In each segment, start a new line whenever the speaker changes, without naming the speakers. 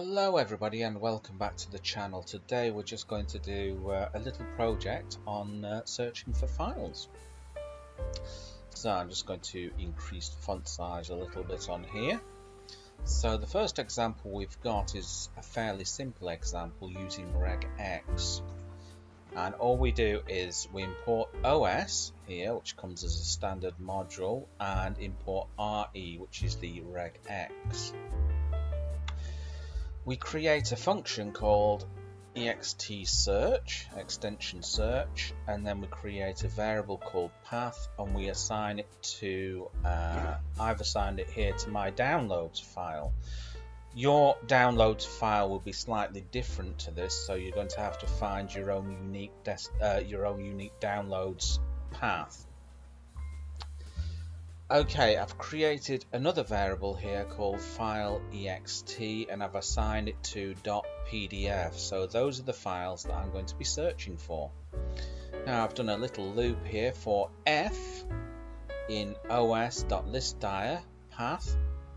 Hello everybody and welcome back to the channel. Today we're just going to do a little project on searching for files. So I'm just going to increase the font size a little bit on here. So the first example we've got is a fairly simple example using Regex. And all we do is we import OS here, which comes as a standard module, and import RE, which is the Regex. We create a function called ext_search, extension search, and then we create a variable called path, and we assign it to, I've assigned it here to my downloads file. Your downloads file will be slightly different to this, so you're going to have to find your own unique downloads path. Okay, I've created another variable here called file ext, and I've assigned it to .pdf. So those are the files that I'm going to be searching for. Now I've done a little loop here for f in os.listDir path.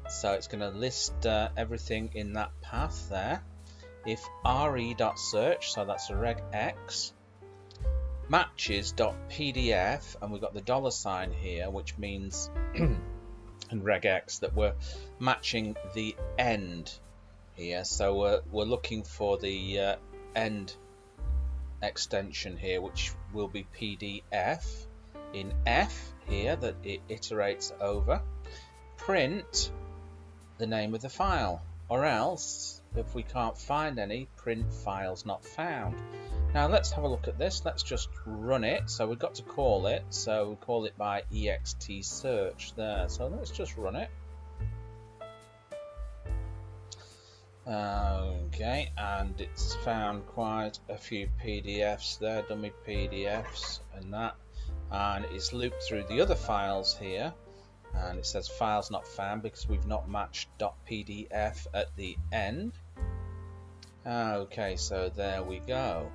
So it's going to list everything in that path there. If re.search, so that's a regex, matches.pdf, and we've got the $sign here, which means in regex that we're matching the end here. So we're looking for the end extension here, which will be pdf. In f here that it iterates over, print the name of the file, or else if we can't find any, print files not found. Now let's have a look at this. Let's just run it. So we've got to call it. So we call it by ext search there. So let's just run it. Okay, and it's found quite a few PDFs there, dummy PDFs and that. And it's looped through the other files here. And it says files not found because we've not matched .pdf at the end. Okay, so there we go.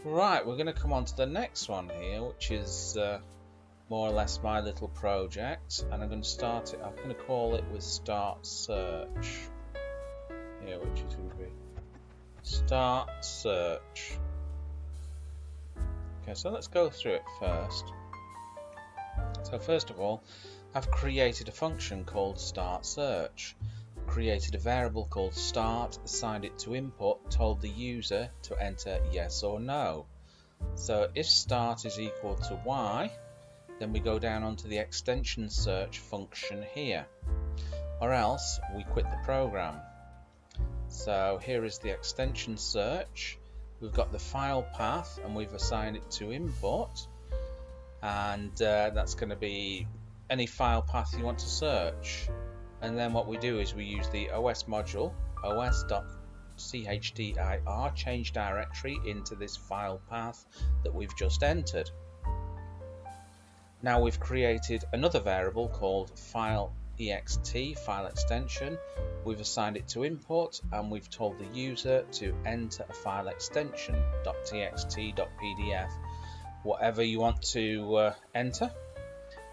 Right, we're going to come on to the next one here, which is more or less my little project, and I'm going to start it. I'm going to call it with start search here, which is going to be start search. Okay, so let's go through it first. So first of all, I've created a function called start search. Created a variable called start, assigned it to input, told the user to enter yes or no. So if start is equal to y, then we go down onto the extension search function here, or else we quit the program. So here is the extension search. We've got the file path and we've assigned it to input, and that's going to be any file path you want to search. And then what we do is we use the OS module, os.chdr, change directory into this file path that we've just entered. Now we've created another variable called file ext, file extension. We've assigned it to input, and we've told the user to enter a file extension, .txt, .pdf, whatever you want to enter.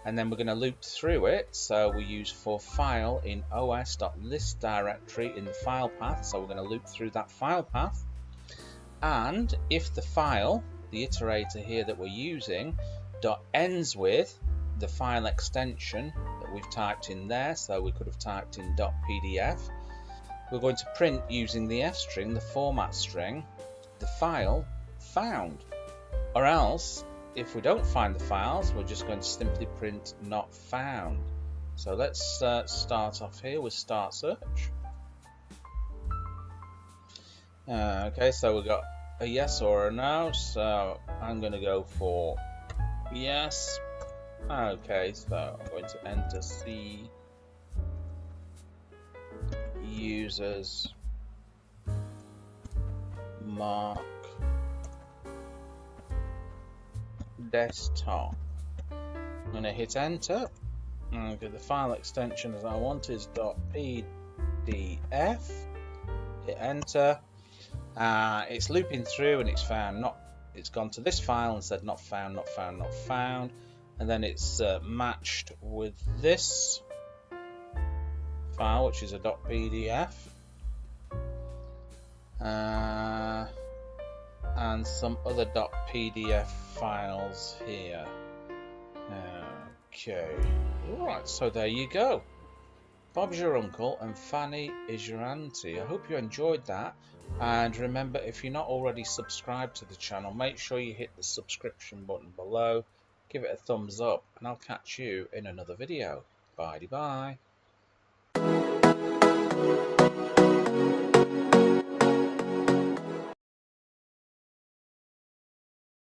And then we're going to loop through it, so we use for file in os.list directory in the file path, so we're going to loop through that file path. And if the file, the iterator here that we're using, .endswith, the file extension that we've typed in there, so we could have typed in .pdf, we're going to print using the f string, the format string, the file found, or else if we don't find the files, we're just going to simply print not found. So let's start off here with start search. Okay, so we've got a yes or a no, so I'm going to go for yes. Okay, so I'm going to enter C users mark desktop. I'm going to hit enter. Okay, the file extension as I want is .pdf. Hit enter. It's looping through and it's found it's gone to this file and said not found, not found, not found, and then it's matched with this file, which is a .pdf. and some other .pdf files here. Okay, right, so there you go. Bob's your uncle and Fanny is your auntie. I hope you enjoyed that, and remember, if you're not already subscribed to the channel, make sure you hit the subscription button below, give it a thumbs up, and I'll catch you in another video. Bye bye.